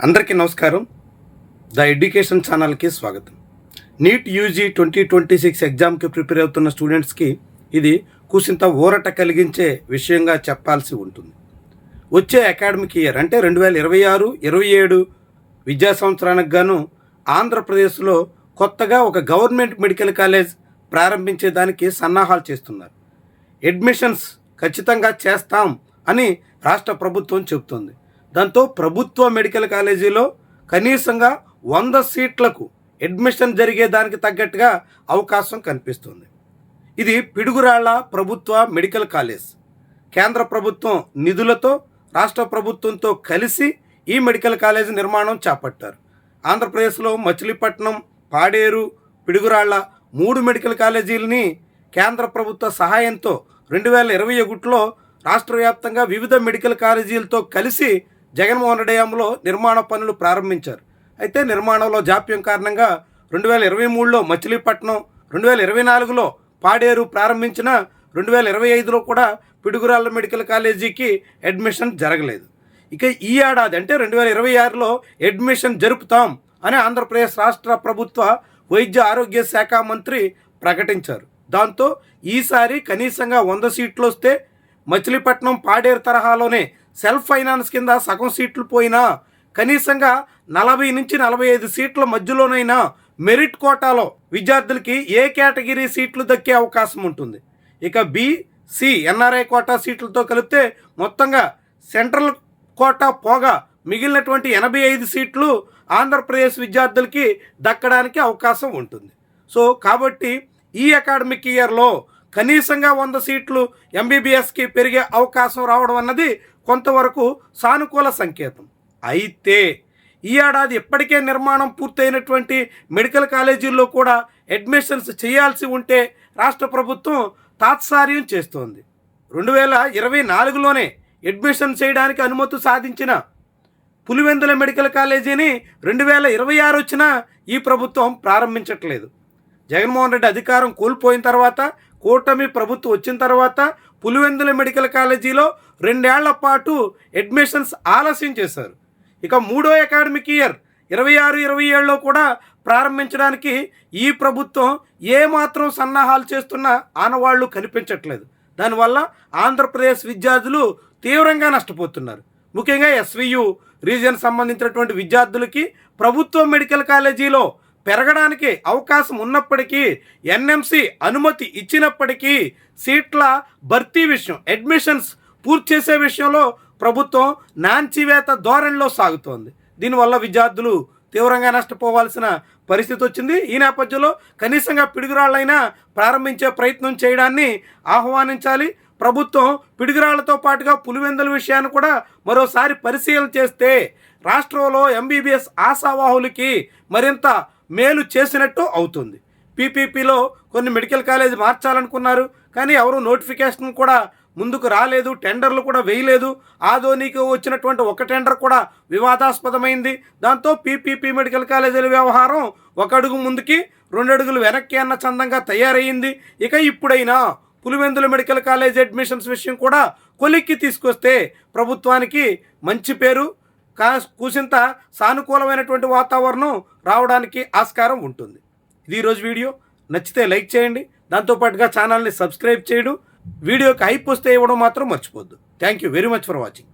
అందరికీ నమస్కారం. The education ఛానల్కి స్వాగతం. నీట్ యూజీ 2026 ఎగ్జామ్కి ప్రిపేర్ అవుతున్న స్టూడెంట్స్కి ఇది కూసింత ఊరట కలిగించే విషయంగా చెప్పాల్సి ఉంటుంది. వచ్చే అకాడమిక్ ఇయర్ అంటే 2026-27 విద్యా సంవత్సరానికి గాను ఆంధ్రప్రదేశ్లో కొత్తగా ఒక గవర్నమెంట్ మెడికల్ కాలేజ్ ప్రారంభించేదానికి సన్నాహాలు చేస్తున్నారు. అడ్మిషన్స్ ఖచ్చితంగా చేస్తాం అని రాష్ట్ర ప్రభుత్వం చెబుతోంది. దాంతో ప్రభుత్వ మెడికల్ కాలేజీలో కనీసంగా 100 సీట్లకు అడ్మిషన్ జరిగేదానికి తగ్గట్టుగా అవకాశం కనిపిస్తుంది. ఇది పిడుగురాళ్ల ప్రభుత్వ మెడికల్ కాలేజ్. కేంద్ర ప్రభుత్వం నిధులతో రాష్ట్ర ప్రభుత్వంతో కలిసి ఈ మెడికల్ కాలేజ్ నిర్మాణం చేపట్టారు. ఆంధ్రప్రదేశ్లో మచిలీపట్నం, పాడేరు, పిడుగురాళ్ల 3 మెడికల్ కాలేజీలని కేంద్ర ప్రభుత్వ సహాయంతో 2021లో రాష్ట్ర వ్యాప్తంగా వివిధ మెడికల్ కాలేజీలతో కలిసి జగన్మోహన్ రెడ్డి హయాంలో నిర్మాణ పనులు ప్రారంభించారు. అయితే నిర్మాణంలో జాప్యం కారణంగా 2023లో మచిలీపట్నం, 2024లో పాడేరు ప్రారంభించిన 2025లో కూడా పిడుగురాళ్ల మెడికల్ కాలేజీకి అడ్మిషన్ జరగలేదు. ఇక ఈ ఏడాది అంటే 2026లో అడ్మిషన్ జరుపుతాం అని ఆంధ్రప్రదేశ్ రాష్ట్ర ప్రభుత్వ వైద్య ఆరోగ్య శాఖ మంత్రి ప్రకటించారు. దాంతో ఈసారి కనీసంగా 100 సీట్లు వస్తే మచిలీపట్నం, పాడేరు తరహాలోనే సెల్ఫ్ ఫైనాన్స్ కింద సగం సీట్లు పోయినా కనీసంగా 40 నుంచి 45 సీట్ల మధ్యలోనైనా మెరిట్ కోటాలో విద్యార్థులకి ఏ కేటగిరీ సీట్లు దక్కే అవకాశం ఉంటుంది. ఇక బి-సి ఎన్ఆర్ఐ కోటా సీట్లతో కలిపితే మొత్తంగా సెంట్రల్ కోటా పోగా మిగిలినటువంటి 85 సీట్లు ఆంధ్రప్రదేశ్ విద్యార్థులకి దక్కడానికి అవకాశం ఉంటుంది. సో కాబట్టి ఈ అకాడమిక్ ఇయర్లో కనీసంగా 100 సీట్లు ఎంబీబీఎస్కి పెరిగే అవకాశం రావడం అన్నది కొంతవరకు సానుకూల సంకేతం. అయితే ఈ ఏడాది ఇప్పటికే నిర్మాణం పూర్తయినటువంటి మెడికల్ కాలేజీల్లో కూడా అడ్మిషన్స్ చేయాల్సి ఉంటే రాష్ట్ర ప్రభుత్వం తాత్సార్యం చేస్తోంది. 2024లోనే అడ్మిషన్ చేయడానికి అనుమతి సాధించిన పులివెందుల మెడికల్ కాలేజీని 2026 వచ్చినా ఈ ప్రభుత్వం ప్రారంభించట్లేదు. జగన్మోహన్ రెడ్డి అధికారం కోల్పోయిన తర్వాత, కూటమి ప్రభుత్వం వచ్చిన తర్వాత పులివెందుల మెడికల్ కాలేజీలో 2 ఏళ్ల పాటు అడ్మిషన్స్ ఆలస్యం చేశారు. ఇక 3వ అకాడమిక్ ఇయర్ 26-27లో కూడా ప్రారంభించడానికి ఈ ప్రభుత్వం ఏమాత్రం సన్నాహాలు చేస్తున్న ఆనవాళ్లు కనిపించట్లేదు. దానివల్ల ఆంధ్రప్రదేశ్ విద్యార్థులు తీవ్రంగా నష్టపోతున్నారు. ముఖ్యంగా ఎస్వియు రీజియన్ సంబంధించినటువంటి విద్యార్థులకి ప్రభుత్వ మెడికల్ కాలేజీలో పెరగడానికి అవకాశం ఉన్నప్పటికీ, ఎన్ఎంసి అనుమతి ఇచ్చినప్పటికీ సీట్ల భర్తీ విషయం, అడ్మిషన్స్ పూర్తి చేసే విషయంలో ప్రభుత్వం నాంచివేత ధోరణిలో సాగుతోంది. దీనివల్ల విద్యార్థులు తీవ్రంగా నష్టపోవాల్సిన పరిస్థితి వచ్చింది. ఈ నేపథ్యంలో కనీసంగా పిడుగురాళ్ళైనా ప్రారంభించే ప్రయత్నం చేయడాన్ని ఆహ్వానించాలి. ప్రభుత్వం పిడుగురాళ్లతో పాటుగా పులివెందుల విషయాన్ని కూడా మరోసారి పరిశీలన చేస్తే రాష్ట్రంలో ఎంబీబీఎస్ ఆశావాహులకి మరింత మేలు చేసినట్టు అవుతుంది. పీపీపీలో కొన్ని మెడికల్ కాలేజ్ మార్చాలనుకున్నారు, కానీ ఎవరు నోటిఫికేషన్ కూడా ముందుకు రాలేదు, టెండర్లు కూడా వేయలేదు. ఆదోనికి వచ్చినటువంటి ఒక టెండర్ కూడా వివాదాస్పదమైంది. దాంతో పీపీపీ మెడికల్ కాలేజీల వ్యవహారం 1 అడుగు ముందుకి 2 అడుగులు వెనక్కి అన్న చందంగా తయారయ్యింది. ఇక ఇప్పుడైనా పులివెందుల మెడికల్ కాలేజ్ అడ్మిషన్స్ విషయం కూడా కొలిక్కి తీసుకొస్తే ప్రభుత్వానికి మంచి పేరు, కూసింత సానుకూలమైనటువంటి వాతావరణం రావడానికి ఆస్కారం ఉంటుంది. ఇది ఈరోజు వీడియో. నచ్చితే లైక్ చేయండి, దాంతోపాటుగా ఛానల్ని సబ్స్క్రైబ్ చేయడం, వీడియోకి హైప్ వస్తే ఇవ్వడం మాత్రం మర్చిపోద్దు. Thank you very much for watching.